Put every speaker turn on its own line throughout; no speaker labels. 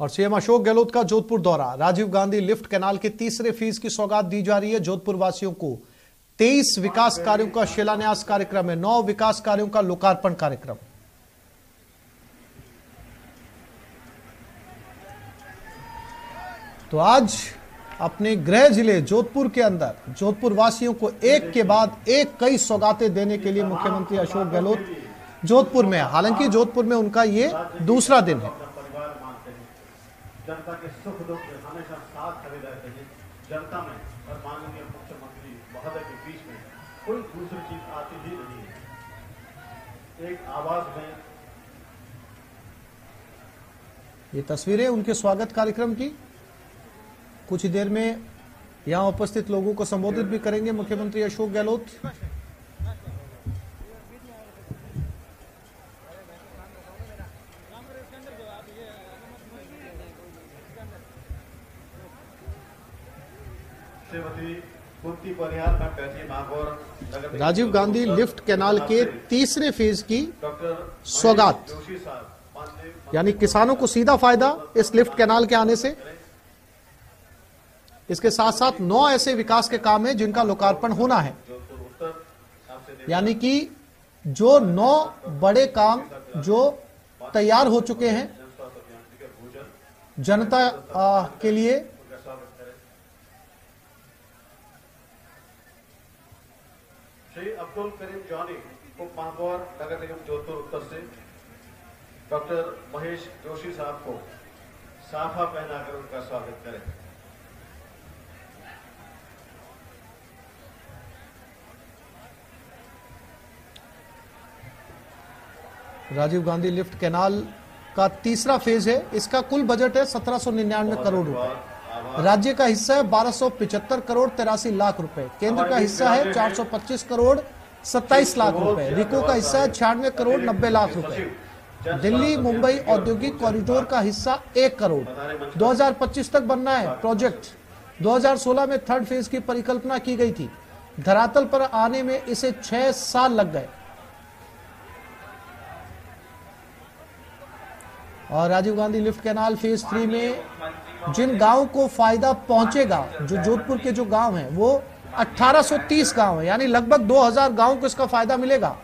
और सीएम अशोक गहलोत का जोधपुर दौरा। राजीव गांधी लिफ्ट कैनाल के तीसरे फेज की सौगात दी जा रही है। जोधपुर वासियों को 23 विकास कार्यों का शिलान्यास कार्यक्रम है, 9 विकास कार्यों का लोकार्पण कार्यक्रम। तो आज अपने गृह जिले जोधपुर के अंदर जोधपुर वासियों को एक के बाद एक कई सौगातें देने के लिए मुख्यमंत्री अशोक गहलोत जोधपुर में है। हालांकि जोधपुर में उनका ये दूसरा दिन है।
जनता के सुख दुख में हमेशा साथ खड़े रहते हैं। जनता में और माननीय मुख्यमंत्री महोदय के बीच में कोई दूसरी चीज आती ही नहीं है। एक आवाज में
ये तस्वीरें उनके स्वागत कार्यक्रम की। कुछ ही देर में यहां उपस्थित लोगों को संबोधित भी करेंगे मुख्यमंत्री अशोक गहलोत। राजीव गांधी लिफ्ट कैनाल के तीसरे फेज की सौगात, यानी किसानों को सीधा फायदा इस लिफ्ट कैनाल के आने से। इसके साथ साथ 9 ऐसे विकास के काम हैं जिनका लोकार्पण होना है, यानी कि जो 9 बड़े काम जो तैयार हो चुके हैं जनता के लिए।
श्री अब्दुल करीम जॉनी उप महापौर नगर निगम जोधपुर उत्तर से डॉक्टर महेश जोशी साहब को साफा पहनाकर उनका स्वागत करें।
राजीव गांधी लिफ्ट कैनाल का तीसरा फेज है। इसका कुल बजट है 1799 करोड़ रुपए। राज्य का हिस्सा है 1275 करोड़ 83 लाख रुपए। केंद्र का हिस्सा है 425 करोड़ 27 लाख रुपए। रिको का हिस्सा है 96 करोड़ 90 लाख रुपए। दिल्ली मुंबई औद्योगिक कॉरिडोर का हिस्सा 1 करोड़। 2025 तक बनना है प्रोजेक्ट। 2016 में थर्ड फेज की परिकल्पना की गई थी। धरातल पर आने में इसे 6 साल लग गए। और Rajiv Gandhi lift canal phase 3 में जिन गांवों को फायदा पहुंचेगा, जो जोधपुर के जो गांव हैं वो 1830 गांव है, यानी लगभग 2000 गांवों को इसका फायदा मिलेगा।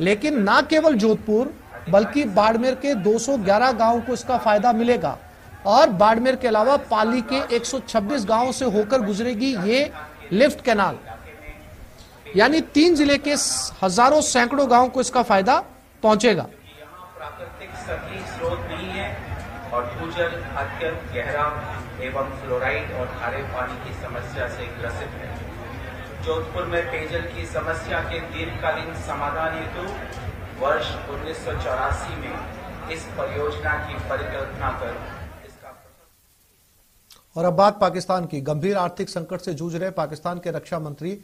लेकिन ना केवल जोधपुर बल्कि बाड़मेर के 211 गांवों को इसका फायदा मिलेगा। और बाड़मेर के अलावा पाली के 126 गांवों से होकर गुजरेगी ये लिफ्ट कैनाल, यानी 3 जिले के हजारों सैकड़ों गांवों को इसका फायदा पहुंचेगा।
सतही स्रोत नहीं है और भूजल अत्यंत गहरा एवं फ्लोराइड और खारे पानी की समस्या से ग्रसित है। जोधपुर में पेयजल की समस्या के दीर्घकालीन समाधान हेतु वर्ष 1984 में इस परियोजना की परिकल्पना कर इसका।
और अब बात पाकिस्तान की। गंभीर आर्थिक संकट से जूझ रहे पाकिस्तान के रक्षा मंत्री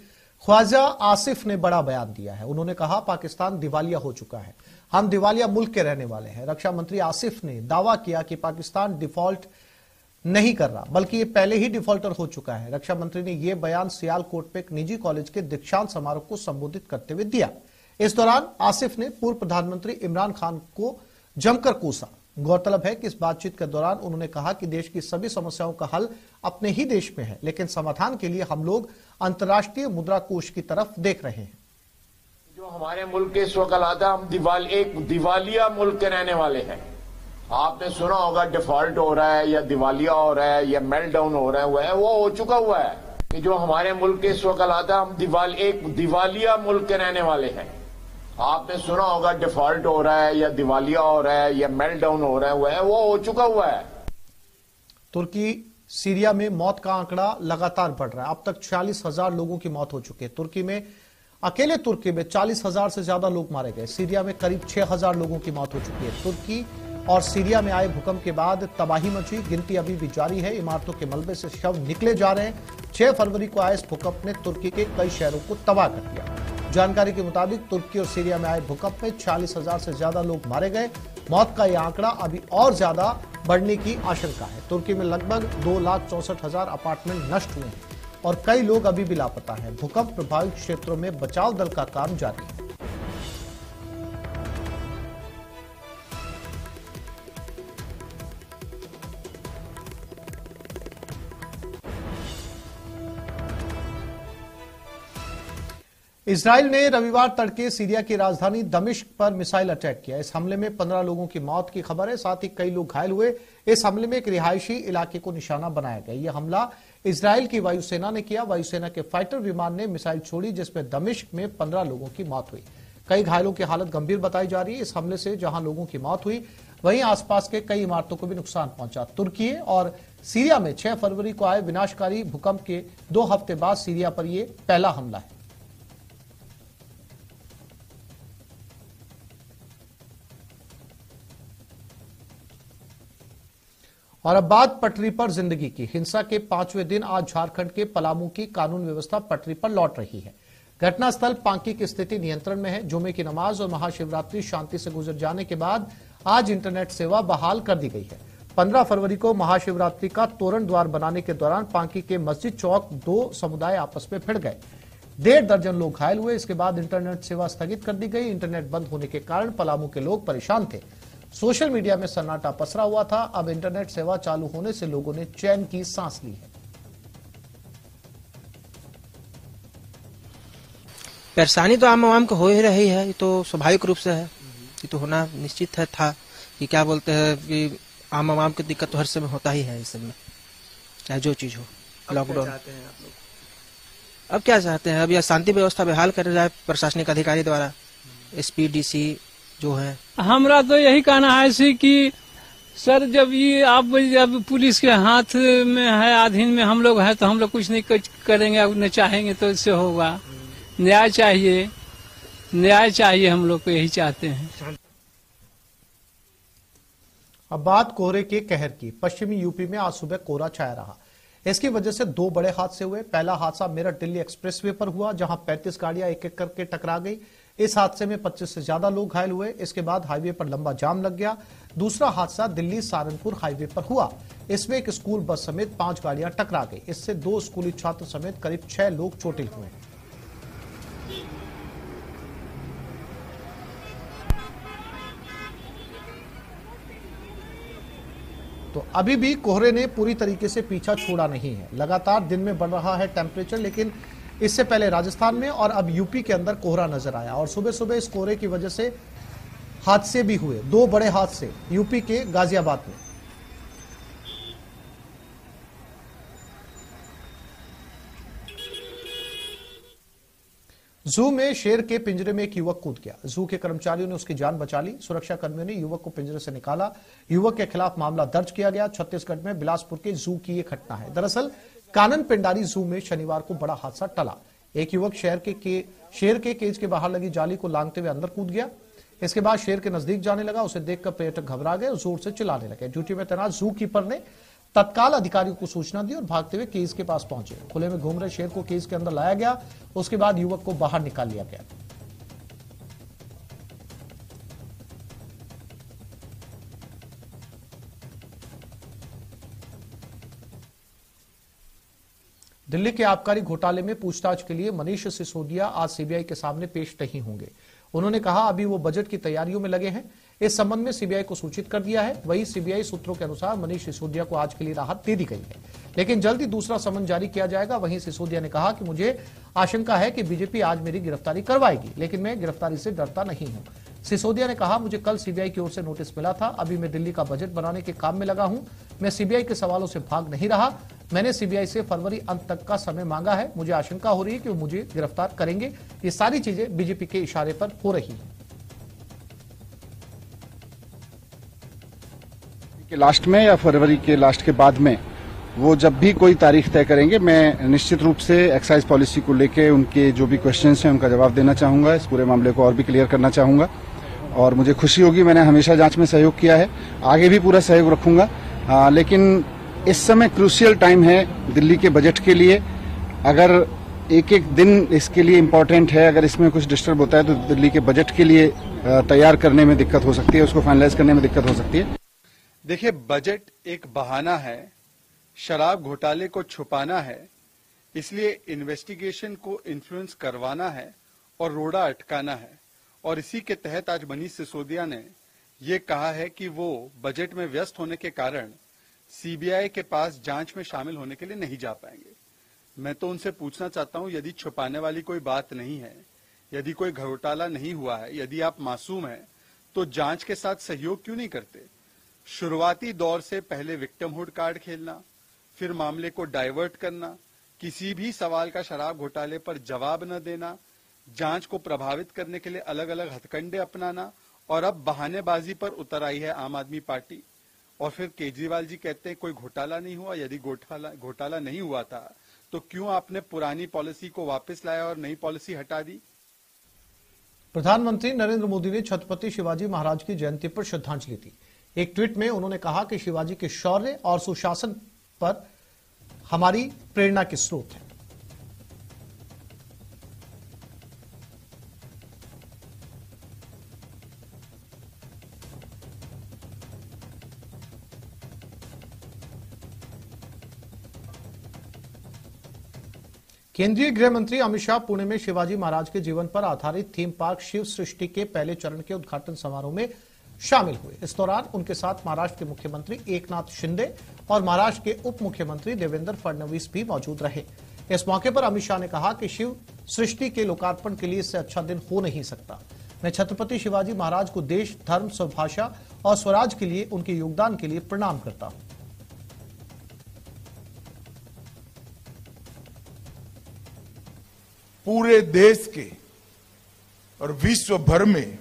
ख्वाजा आसिफ ने बड़ा बयान दिया है। उन्होंने कहा पाकिस्तान दिवालिया हो चुका है, हम दिवालिया मुल्क के रहने वाले हैं। रक्षा मंत्री आसिफ ने दावा किया कि पाकिस्तान डिफॉल्ट नहीं कर रहा बल्कि ये पहले ही डिफॉल्टर हो चुका है। रक्षा मंत्री ने यह बयान सियालकोट में एक निजी कॉलेज के दीक्षांत समारोह को संबोधित करते हुए दिया। इस दौरान आसिफ ने पूर्व प्रधानमंत्री इमरान खान को जमकर कोसा। गौरतलब है कि इस बातचीत के दौरान उन्होंने कहा कि देश की सभी समस्याओं का हल अपने ही देश में है, लेकिन समाधान के लिए हम लोग अंतर्राष्ट्रीय मुद्रा कोष की तरफ देख रहे हैं।
जो हमारे मुल्क के इस वक्त हालात है, हम एक दिवालिया मुल्क के रहने वाले हैं। आपने सुना होगा डिफॉल्ट हो रहा है या दिवालिया हो रहा है या मेल्ट डाउन हो रहा है, वो हो चुका हुआ है कि जो हमारे मुल्क के इस वक्त हालात है, हम एक दिवालिया मुल्क के रहने वाले हैं। आपने सुना होगा डिफॉल्ट हो रहा है या दिवालिया हो रहा है या मेल्ट डाउन हो रहा है, वो हो चुका हुआ है।
तुर्की सीरिया में मौत का आंकड़ा लगातार बढ़ रहा है। अब तक 46,000 लोगों की मौत हो चुकी है। तुर्की में अकेले तुर्की में 40,000 से ज्यादा लोग मारे गए। सीरिया में करीब 6,000 लोगों की मौत हो चुकी है। तुर्की और सीरिया में आए भूकंप के बाद तबाही मची। गिनती अभी भी जारी है। इमारतों के मलबे से शव निकले जा रहे हैं। 6 फरवरी को आए इस भूकंप ने तुर्की के कई शहरों को तबाह कर दिया। जानकारी के मुताबिक तुर्की और सीरिया में आए भूकंप में 40,000 से ज्यादा लोग मारे गए। मौत का यह आंकड़ा अभी और ज्यादा बढ़ने की आशंका है। तुर्की में लगभग 2,64,000 अपार्टमेंट नष्ट हुए हैं और कई लोग अभी भी लापता हैं। भूकंप प्रभावित क्षेत्रों में बचाव दल का काम जारी है। इजराइल ने रविवार तड़के सीरिया की राजधानी दमिश्क पर मिसाइल अटैक किया। इस हमले में 15 लोगों की मौत की खबर है, साथ ही कई लोग घायल हुए। इस हमले में एक रिहायशी इलाके को निशाना बनाया गया। यह हमला इजराइल की वायुसेना ने किया। वायुसेना के फाइटर विमान ने मिसाइल छोड़ी, जिसमें दमिश्क में 15 लोगों की मौत हुई। कई घायलों की हालत गंभीर बताई जा रही है। इस हमले से जहां लोगों की मौत हुई, वहीं आसपास के कई इमारतों को भी नुकसान पहुंचा। तुर्की और सीरिया में 6 फरवरी को आए विनाशकारी भूकंप के 2 हफ्ते बाद सीरिया पर यह पहला हमला है। और अब बात पटरी पर जिंदगी की। हिंसा के 5वें दिन आज झारखंड के पलामू की कानून व्यवस्था पटरी पर लौट रही है। घटनास्थल पांकी की स्थिति नियंत्रण में है। जुमे की नमाज और महाशिवरात्रि शांति से गुजर जाने के बाद आज इंटरनेट सेवा बहाल कर दी गई है। 15 फरवरी को महाशिवरात्रि का तोरण द्वार बनाने के दौरान पांकी के मस्जिद चौक 2 समुदाय आपस में भिड़ गए। 1.5 दर्जन लोग घायल हुए। इसके बाद इंटरनेट सेवा स्थगित कर दी गई। इंटरनेट बंद होने के कारण पलामू के लोग परेशान थे। सोशल मीडिया में सन्नाटा पसरा हुआ था। अब इंटरनेट सेवा चालू होने से लोगों ने चैन की सांस ली है।
परेशानी तो आम को हो ही रही है, ये तो स्वाभाविक रूप से है, ये तो होना निश्चित है था कि क्या बोलते हैं कि आम की दिक्कत तो हर समय होता ही है इस सब में, चाहे जो चीज हो। लॉकडाउन अब क्या चाहते हैं, अब यह शांति व्यवस्था बहाल कर जाए प्रशासनिक अधिकारी द्वारा, एसपी डीसी जो है।
हमरा तो यही कहना है सी कि सर जब ये आप जब पुलिस के हाथ में है, अधीन में हम लोग हैं, तो हम लोग कुछ नहीं करेंगे, न चाहेंगे तो इससे होगा। न्याय चाहिए, न्याय चाहिए, हम लोग को यही चाहते हैं।
अब बात कोहरे के कहर की। पश्चिमी यूपी में आज सुबह कोहरा छाया रहा। इसकी वजह से 2 बड़े हादसे हुए। पहला हादसा मेरठ दिल्ली एक्सप्रेसवे पर हुआ, जहां 35 गाड़ियां एक एक करके टकरा गई। इस हादसे में 25 से ज्यादा लोग घायल हुए। इसके बाद हाईवे पर लंबा जाम लग गया। दूसरा हादसा दिल्ली सहारनपुर हाईवे पर हुआ। इसमें एक स्कूल बस समेत 5 गाड़ियां टकरा गई। इससे 2 स्कूली छात्र समेत करीब 6 लोग चोटिल हुए। तो अभी भी कोहरे ने पूरी तरीके से पीछा छोड़ा नहीं है। लगातार दिन में बढ़ रहा है टेम्परेचर, लेकिन इससे पहले राजस्थान में और अब यूपी के अंदर कोहरा नजर आया। और सुबह सुबह इस कोहरे की वजह से हादसे भी हुए। 2 बड़े हादसे यूपी के गाजियाबाद में। जू में शेर के पिंजरे में एक युवक कूद गया। जू के कर्मचारियों ने उसकी जान बचा ली। सुरक्षा कर्मियों ने युवक को पिंजरे से निकाला। युवक के खिलाफ मामला दर्ज किया गया। छत्तीसगढ़ में बिलासपुर के जू की यह घटना है। दरअसल कानन पिंडारी जू में शनिवार को बड़ा हादसा टला। एक युवक शेर के केज के बाहर लगी जाली को लांघते हुए अंदर कूद गया। इसके बाद शेर के नजदीक जाने लगा। उसे देखकर पर्यटक घबरा गए और जोर से चिल्लाने लगे। ड्यूटी में तैनात जू कीपर ने तत्काल अधिकारियों को सूचना दी और भागते हुए केज के पास पहुंचे। खुले में घूम रहे शेर को केज के अंदर लाया गया। उसके बाद युवक को बाहर निकाल लिया गया। दिल्ली के आबकारी घोटाले में पूछताछ के लिए मनीष सिसोदिया आज सीबीआई के सामने पेश नहीं होंगे। उन्होंने कहा अभी वो बजट की तैयारियों में लगे हैं। इस संबंध में सीबीआई को सूचित कर दिया है। वहीं सीबीआई सूत्रों के अनुसार मनीष सिसोदिया को आज के लिए राहत दे दी गई है, लेकिन जल्द ही दूसरा समन जारी किया जाएगा। वहीं सिसोदिया ने कहा कि मुझे आशंका है कि बीजेपी आज मेरी गिरफ्तारी करवाएगी, लेकिन मैं गिरफ्तारी से डरता नहीं हूं। सिसोदिया ने कहा मुझे कल सीबीआई की ओर से नोटिस मिला था। अभी मैं दिल्ली का बजट बनाने के काम में लगा हूं। मैं सीबीआई के सवालों से भाग नहीं रहा। मैंने सीबीआई से फरवरी अंत तक का समय मांगा है। मुझे आशंका हो रही है कि वो मुझे गिरफ्तार करेंगे। ये सारी चीजें बीजेपी के इशारे पर हो रही है।
के लास्ट में या फरवरी के लास्ट के बाद में वो जब भी कोई तारीख तय करेंगे, मैं निश्चित रूप से एक्साइज पॉलिसी को लेके उनके जो भी क्वेश्चंस हैं उनका जवाब देना चाहूंगा। इस पूरे मामले को और भी क्लियर करना चाहूंगा और मुझे खुशी होगी। मैंने हमेशा जांच में सहयोग किया है, आगे भी पूरा सहयोग रखूंगा। लेकिन इस समय क्रूशियल टाइम है दिल्ली के बजट के लिए। अगर एक एक दिन इसके लिए इम्पोर्टेंट है, अगर इसमें कुछ डिस्टर्ब होता है तो दिल्ली के बजट के लिए तैयार करने में दिक्कत हो सकती है, उसको फाइनलाइज करने में दिक्कत हो सकती है।
देखिए, बजट एक बहाना है, शराब घोटाले को छुपाना है, इसलिए इन्वेस्टिगेशन को इन्फ्लुएंस करवाना है और रोड़ा अटकाना है। और इसी के तहत आज मनीष सिसोदिया ने ये कहा है कि वो बजट में व्यस्त होने के कारण सीबीआई के पास जांच में शामिल होने के लिए नहीं जा पाएंगे। मैं तो उनसे पूछना चाहता हूं, यदि छुपाने वाली कोई बात नहीं है, यदि कोई घोटाला नहीं हुआ है, यदि आप मासूम हैं, तो जांच के साथ सहयोग क्यों नहीं करते? शुरुआती दौर से पहले विक्टिमहुड कार्ड खेलना, फिर मामले को डाइवर्ट करना, किसी भी सवाल का शराब घोटाले पर जवाब न देना, जांच को प्रभावित करने के लिए अलग अलग हथकंडे अपनाना, और अब बहानेबाजी पर उतर आई है आम आदमी पार्टी। और फिर केजरीवाल जी कहते हैं कोई घोटाला नहीं हुआ। यदि घोटाला नहीं हुआ था तो क्यों आपने पुरानी पॉलिसी को वापस लाया और नई पॉलिसी हटा दी?
प्रधानमंत्री नरेंद्र मोदी ने छत्रपति शिवाजी महाराज की जयंती पर श्रद्धांजलि दी। एक ट्वीट में उन्होंने कहा कि शिवाजी के शौर्य और सुशासन पर हमारी प्रेरणा के स्रोत है। केंद्रीय गृह मंत्री अमित शाह पुणे में शिवाजी महाराज के जीवन पर आधारित थीम पार्क शिव सृष्टि के पहले चरण के उद्घाटन समारोह में शामिल हुए। इस दौरान उनके साथ महाराष्ट्र के मुख्यमंत्री एकनाथ शिंदे और महाराष्ट्र के उप मुख्यमंत्री देवेंद्र फडणवीस भी मौजूद रहे। इस मौके पर अमित शाह ने कहा कि शिव सृष्टि के लोकार्पण के लिए इससे अच्छा दिन हो नहीं सकता। मैं छत्रपति शिवाजी महाराज को देश, धर्म, स्वभाषा और स्वराज के लिए उनके योगदान के लिए प्रणाम करता हूं।
पूरे देश के और विश्व भर में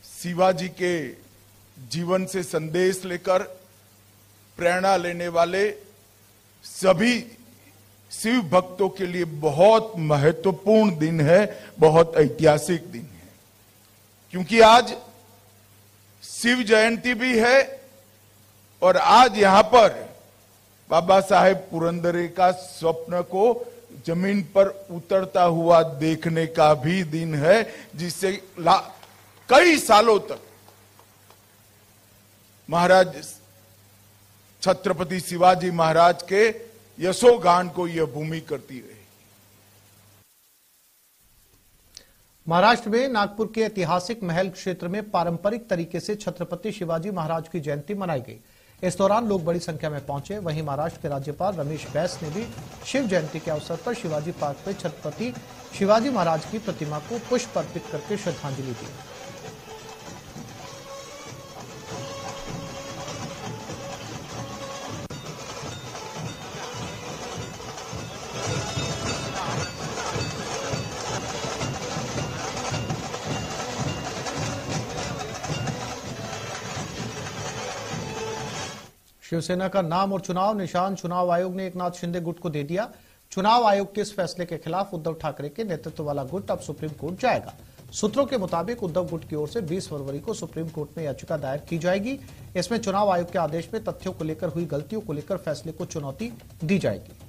शिवाजी के जीवन से संदेश लेकर प्रेरणा लेने वाले सभी शिव भक्तों के लिए बहुत महत्वपूर्ण दिन है, बहुत ऐतिहासिक दिन है। क्योंकि आज शिव जयंती भी है और आज यहां पर बाबा साहेब पुरंदरे का स्वप्न को जमीन पर उतरता हुआ देखने का भी दिन है, जिससे कई सालों तक महाराज छत्रपति शिवाजी महाराज के यशोगान को यह भूमि करती रही।
महाराष्ट्र में नागपुर के ऐतिहासिक महल क्षेत्र में पारंपरिक तरीके से छत्रपति शिवाजी महाराज की जयंती मनाई गई। इस दौरान लोग बड़ी संख्या में पहुंचे। वहीं महाराष्ट्र के राज्यपाल रमेश बैस ने भी शिव जयंती के अवसर पर शिवाजी पार्क में छत्रपति शिवाजी महाराज की प्रतिमा को पुष्प अर्पित करके श्रद्धांजलि दी। शिवसेना का नाम और चुनाव निशान चुनाव आयोग ने एकनाथ शिंदे गुट को दे दिया। चुनाव आयोग के इस फैसले के खिलाफ उद्धव ठाकरे के नेतृत्व वाला गुट अब सुप्रीम कोर्ट जाएगा। सूत्रों के मुताबिक उद्धव गुट की ओर से 20 फरवरी को सुप्रीम कोर्ट में याचिका दायर की जाएगी। इसमें चुनाव आयोग के आदेश में तथ्यों को लेकर हुई गलतियों को लेकर फैसले को चुनौती दी जाएगी।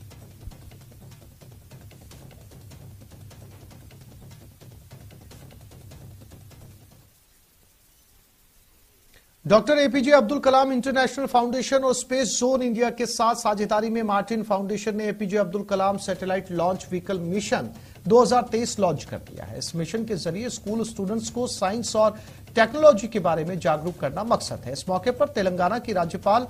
Doctor APJ Abdul Kalam international foundation और स्पेस जोन इंडिया के साथ साझेदारी में मार्टिन फाउंडेशन ने APJ Abdul Kalam satellite launch vehicle mission 2023 launch कर दिया है। इस मिशन के जरिए स्कूल स्टूडेंट्स को साइंस और टेक्नोलॉजी के बारे में जागरूक करना मकसद है। इस मौके पर तेलंगाना की राज्यपाल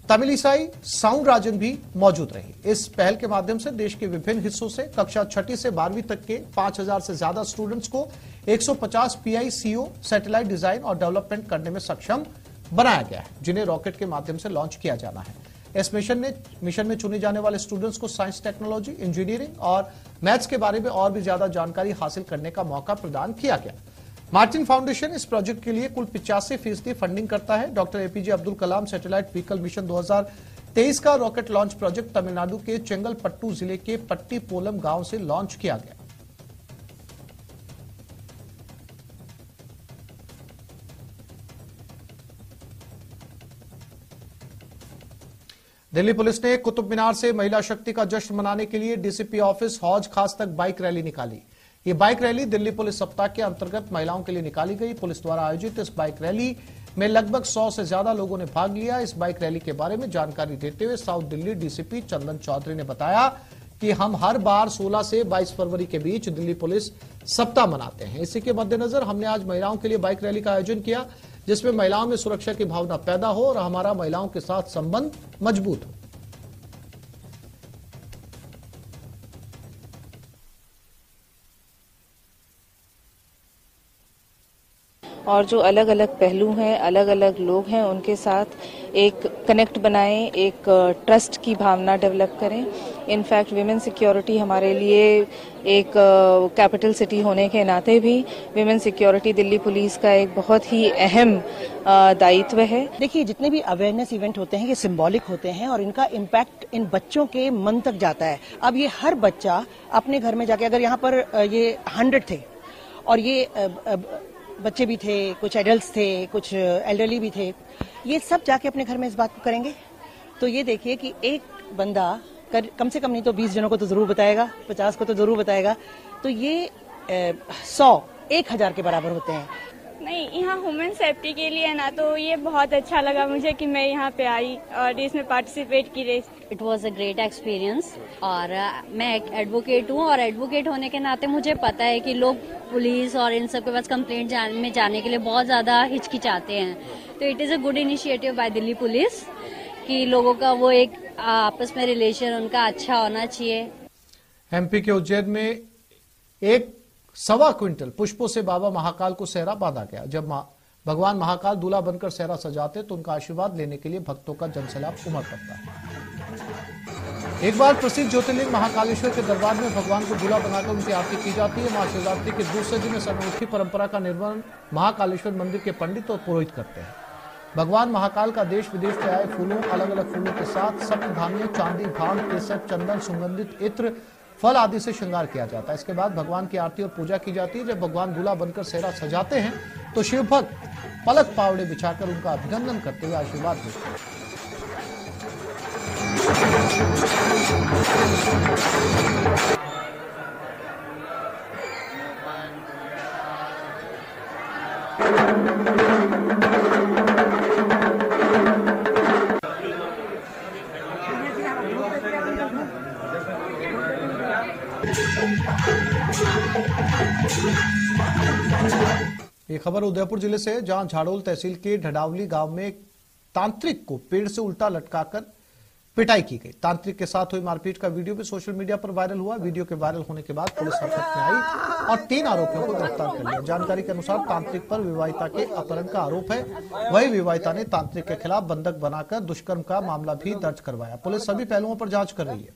तमिलिसाई साउंडराजन भी मौजूद रही। इस पहल के माध्यम से देश के विभिन्न हिस्सों से कक्षा 6 से 12वीं तक के 5000 से ज्यादा स्टूडेंट्स को 150 पीआईसीओ सैटेलाइट डिजाइन और डेवलपमेंट करने में सक्षम बनाया गया है, जिन्हें रॉकेट के माध्यम से लॉन्च किया जाना है। इस मिशन में चुने जाने वाले स्टूडेंट्स को साइंस, टेक्नोलॉजी, इंजीनियरिंग और मैथ्स के बारे में और भी ज्यादा जानकारी हासिल करने का मौका प्रदान किया गया। मार्टिन फाउंडेशन इस प्रोजेक्ट के लिए कुल 85% फंडिंग करता है। Doctor APJ Abdul Kalam satellite vehicle mission 2023 का रॉकेट लॉन्च प्रोजेक्ट तमिलनाडु के चेंगलपट्टू जिले के पट्टीपोलम गांव से लॉन्च किया गया। दिल्ली पुलिस ने कुतुब मीनार से महिला शक्ति का जश्न मनाने के लिए डीसीपी ऑफिस हौज खास तक बाइक रैली निकाली। ये बाइक रैली दिल्ली पुलिस सप्ताह के अंतर्गत महिलाओं के लिए निकाली गई। पुलिस द्वारा आयोजित इस बाइक रैली में लगभग 100 से ज्यादा लोगों ने भाग लिया। इस बाइक रैली के बारे में जानकारी देते हुए साउथ दिल्ली डीसीपी चंदन चौधरी ने बताया कि हम हर बार 16 से 22 फरवरी के बीच दिल्ली पुलिस सप्ताह मनाते हैं। इसी के मद्देनजर हमने आज महिलाओं के लिए बाइक रैली का आयोजन किया, जिसमें महिलाओं में सुरक्षा की भावना पैदा हो और हमारा महिलाओं के साथ संबंध मजबूत हो।
और जो अलग अलग पहलू हैं, अलग अलग लोग हैं, उनके साथ एक कनेक्ट बनाएं, एक ट्रस्ट की भावना डेवलप करें। इनफैक्ट विमेन सिक्योरिटी हमारे लिए एक कैपिटल सिटी होने के नाते भी विमेन सिक्योरिटी दिल्ली पुलिस का एक बहुत ही अहम दायित्व है।
देखिए, जितने भी अवेयरनेस इवेंट होते हैं ये सिंबॉलिक होते हैं और इनका इम्पैक्ट इन बच्चों के मन तक जाता है। अब ये हर बच्चा अपने घर में जाके, अगर यहाँ पर ये 100 थे और ये बच्चे भी थे, कुछ एडल्ट्स थे, कुछ एल्डरली भी थे, ये सब जाके अपने घर में इस बात को करेंगे, तो ये देखिए कि एक बंदा कम से कम नहीं तो 20 जनों को तो जरूर बताएगा, 50 को तो जरूर बताएगा, तो ये 100-1000 के बराबर होते हैं।
नहीं, यहाँ वुमेन सेफ्टी के लिए ना तो ये बहुत अच्छा लगा मुझे कि मैं यहाँ पे आई और इसमें पार्टिसिपेट की रही।
It was a great experience और मैं एक एडवोकेट हूँ और एडवोकेट होने के नाते मुझे पता है कि लोग पुलिस और इन सब के पास कंप्लेंट में जाने के लिए बहुत ज्यादा हिचकिचाते हैं। तो it is a good initiative by Delhi police कि लोगों का वो एक आपस में रिलेशन उनका अच्छा होना चाहिए।
एमपी के उज्जैन में 1.25 क्विंटल पुष्पों से बाबा महाकाल को सेहरा बांधा गया। जब भगवान महाकाल दूल्हा बनकर सेहरा सजाते तो उनका आशीर्वाद लेने के लिए भक्तों का जनसैलाब उमड़ पड़ता है। एक बार प्रसिद्ध ज्योतिर्लिंग महाकालेश्वर के दरबार में भगवान को दूल्हा बनाकर उनकी आरती की जाती है। महाशिवरात्रि के दूसरे दिन इस अनूठी परंपरा का निर्वहन महाकालेश्वर मंदिर के पंडित और पुरोहित करते हैं। भगवान महाकाल का देश विदेश से आए फूलों, अलग अलग फूलों के साथ सप्तधान्य, चांदी, भांग, केसर, चंदन, सुगंधित इत्र, फल आदि से श्रृंगार किया जाता है। इसके बाद भगवान की आरती और पूजा की जाती है। जब भगवान दूल्हा बनकर सेहरा सजाते हैं तो शिव भक्त पलक पावड़े बिछाकर उनका अभिनंदन करते हुए आशीर्वाद देते हैं। ये खबर उदयपुर जिले से, जहां झाड़ोल तहसील के ढडावली गांव में एक तांत्रिक को पेड़ से उल्टा लटकाकर पिटाई की गई। तांत्रिक के साथ हुई मारपीट का वीडियो भी सोशल मीडिया पर वायरल हुआ। वीडियो के वायरल होने के बाद पुलिस हरकत में आई और 3 आरोपियों को गिरफ्तार कर लिया। जानकारी के अनुसार तांत्रिक पर विवाहिता के अपहरण का आरोप है। वही विवाहिता ने तांत्रिक के खिलाफ बंधक बनाकर दुष्कर्म का मामला भी दर्ज करवाया। पुलिस सभी पहलुओं पर जांच कर रही है।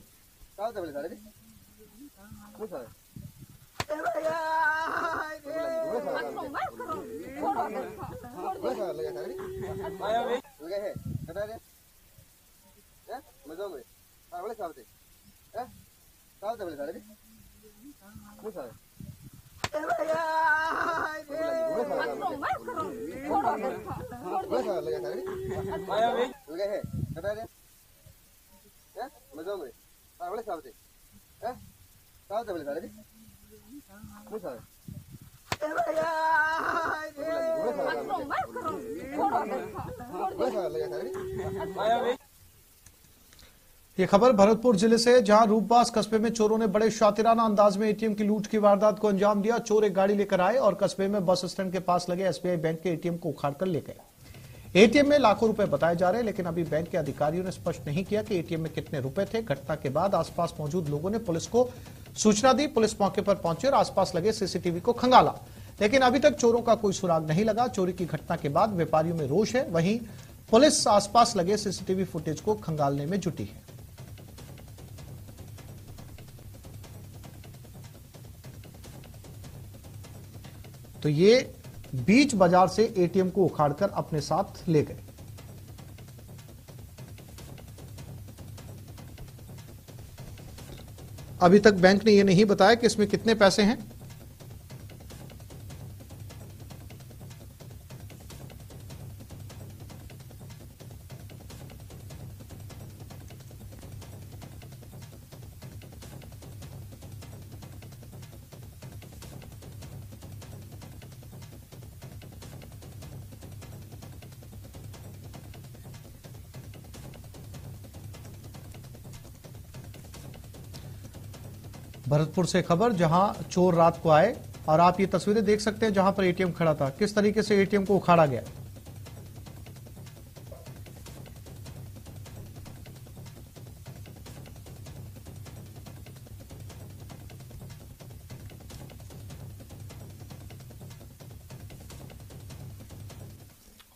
ये खबर भरतपुर जिले से, जहां रूपबास कस्बे में चोरों ने बड़े शातिराना अंदाज में एटीएम की लूट की वारदात को अंजाम दिया। चोर एक गाड़ी लेकर आए और कस्बे में बस स्टैंड के पास लगे एसबीआई बैंक के एटीएम को उखाड़कर ले गए। एटीएम में लाखों रुपए बताए जा रहे हैं, लेकिन अभी बैंक के अधिकारियों ने स्पष्ट नहीं किया कि एटीएम में कितने रुपए थे। घटना के बाद आसपास मौजूद लोगों ने पुलिस को सूचना दी। पुलिस मौके पर पहुंची और आसपास लगे सीसीटीवी को खंगाला, लेकिन अभी तक चोरों का कोई सुराग नहीं लगा। चोरी की घटना के बाद व्यापारियों में रोष है। वहीं पुलिस आसपास लगे सीसीटीवी फुटेज को खंगालने में जुटी है। तो ये बीच बाजार से एटीएम को उखाड़कर अपने साथ ले गए। अभी तक बैंक ने यह नहीं बताया कि इसमें कितने पैसे हैं। भरतपुर से खबर, जहां चोर रात को आए और आप ये तस्वीरें देख सकते हैं जहां पर एटीएम खड़ा था, किस तरीके से एटीएम को उखाड़ा गया।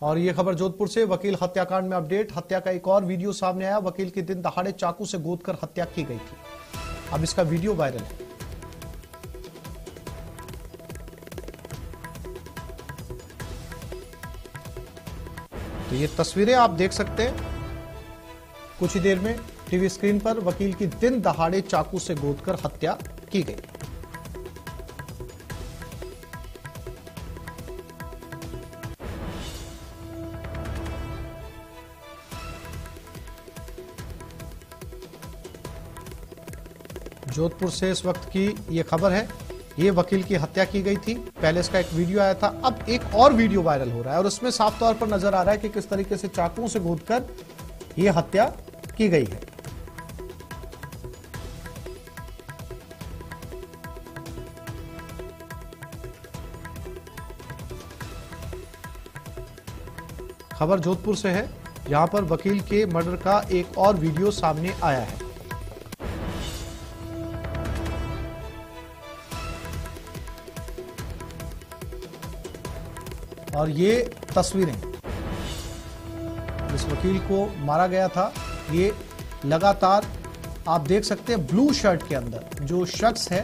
और ये खबर जोधपुर से, वकील हत्याकांड में अपडेट। हत्या का एक और वीडियो सामने आया। वकील की दिन दहाड़े चाकू से गोदकर हत्या की गई थी। अब इसका वीडियो वायरल है। तो ये तस्वीरें आप देख सकते हैं कुछ ही देर में टीवी स्क्रीन पर। वकील की दिन दहाड़े चाकू से गोदकर हत्या की गई। जोधपुर से इस वक्त की ये खबर है। ये वकील की हत्या की गई थी। पहले इसका एक वीडियो आया था, अब एक और वीडियो वायरल हो रहा है और उसमें साफ तौर पर नजर आ रहा है कि किस तरीके से चाकुओं से गोदकर ये हत्या की गई है। खबर जोधपुर से है, यहां पर वकील के मर्डर का एक और वीडियो सामने आया है। और ये तस्वीरें जिस वकील को मारा गया था, ये लगातार आप देख सकते हैं ब्लू शर्ट के अंदर जो शख्स है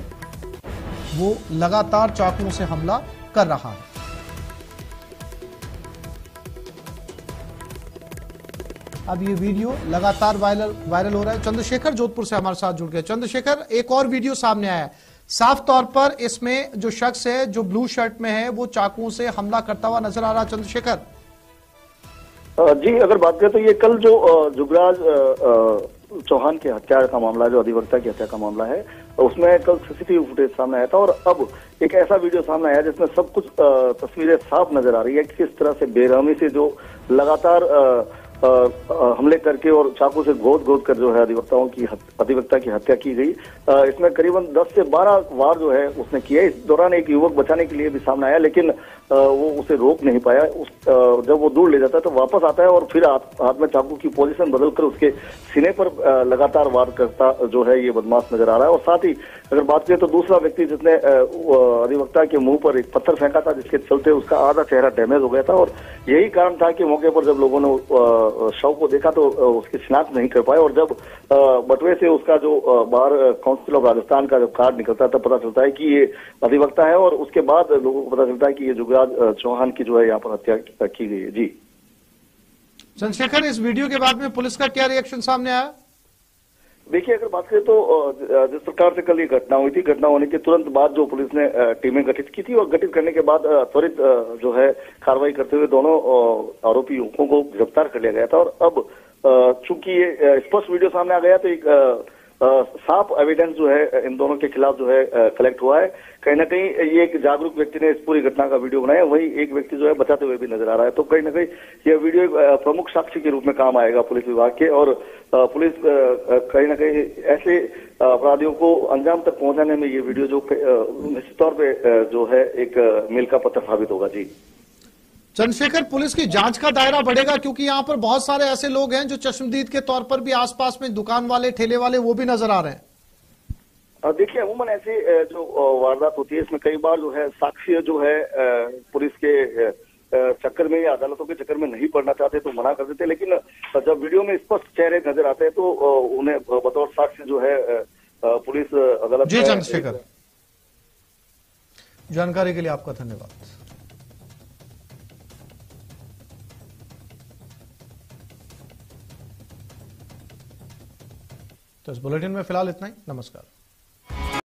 वो लगातार चाकुओं से हमला कर रहा है। अब ये वीडियो लगातार वायरल हो रहा है। चंद्रशेखर जोधपुर से हमारे साथ जुड़ गए। चंद्रशेखर, एक और वीडियो सामने आया है। साफ तौर पर इसमें जो शख्स है जो ब्लू शर्ट में है वो चाकुओं से हमला करता हुआ नजर आ रहा है। चंद्रशेखर
जी, अगर बात करें तो ये कल जो जुगराज चौहान की हत्या का मामला, जो अधिवक्ता की हत्या का मामला है, उसमें कल सीसीटीवी फुटेज सामने आया था और अब एक ऐसा वीडियो सामने आया जिसमें सब कुछ तस्वीरें साफ नजर आ रही है। किस तरह से बेरहमी से जो लगातार हमले करके और चाकू से गोद कर जो है अधिवक्ता की हत्या की गई। इसमें करीबन 10 से 12 वार जो है उसने किया। इस दौरान एक युवक बचाने के लिए भी सामने आया, लेकिन वो उसे रोक नहीं पाया। जब वो दूर ले जाता है तो वापस आता है और फिर हाथ में चाकू की पोजीशन बदलकर उसके सीने पर लगातार वार करता जो है ये बदमाश नजर आ रहा है। और साथ ही अगर बात करें तो दूसरा व्यक्ति जिसने अधिवक्ता के मुंह पर एक पत्थर फेंका था, जिसके चलते उसका आधा चेहरा डैमेज हो गया था और यही कारण था कि मौके पर जब लोगों ने शव को देखा तो उसकी शिनाख्त नहीं कर पाए। और जब बटुए से उसका जो बाहर काउंसिल ऑफ राजस्थान का जब कार्ड निकलता है तब पता चलता है कि ये अधिवक्ता है और उसके बाद लोगों को पता चलता है कि ये जुगराज चौहान की जो है यहाँ पर हत्या की गई है। जी
चंद्रशेखर, इस वीडियो के बाद में पुलिस का क्या रिएक्शन सामने आया?
देखिए, अगर बात करें तो जिस प्रकार से कल ये घटना हुई थी, घटना होने के तुरंत बाद जो पुलिस ने टीमें गठित की थी और गठित करने के बाद त्वरित जो है कार्रवाई करते हुए दोनों आरोपी युवकों को गिरफ्तार कर लिया गया था। और अब चूंकि ये स्पष्ट वीडियो सामने आ गया तो एक साफ एविडेंस जो है इन दोनों के खिलाफ जो है कलेक्ट हुआ है। कहीं ना कहीं ये एक जागरूक व्यक्ति ने इस पूरी घटना का वीडियो बनाया, वही एक व्यक्ति जो है बचाते हुए भी नजर आ रहा है। तो कहीं ना कहीं यह वीडियो एक प्रमुख साक्षी के रूप में काम आएगा पुलिस विभाग के और पुलिस कहीं ना कहीं ऐसे अपराधियों को अंजाम तक पहुंचाने में ये वीडियो जो निश्चित तौर पर जो है एक मील का पत्थर साबित होगा। जी
चंद्रशेखर, पुलिस की जांच का दायरा बढ़ेगा क्योंकि यहाँ पर बहुत सारे ऐसे लोग हैं जो चश्मदीद के तौर पर भी आसपास में दुकान वाले, ठेले वाले वो भी नजर आ रहे हैं।
देखिए, अमूमन ऐसी जो वारदात होती है इसमें कई बार जो है साक्ष्य जो है पुलिस के चक्कर में या अदालतों के चक्कर में नहीं पड़ना चाहते तो मना कर देते, लेकिन जब वीडियो में स्पष्ट चेहरे नजर आते हैं तो उन्हें बतौर साक्ष्य जो है पुलिस अदालत।
जी चंद्रशेखर, जानकारी के लिए आपका धन्यवाद। तो इस बुलेटिन में फिलहाल इतना ही। नमस्कार।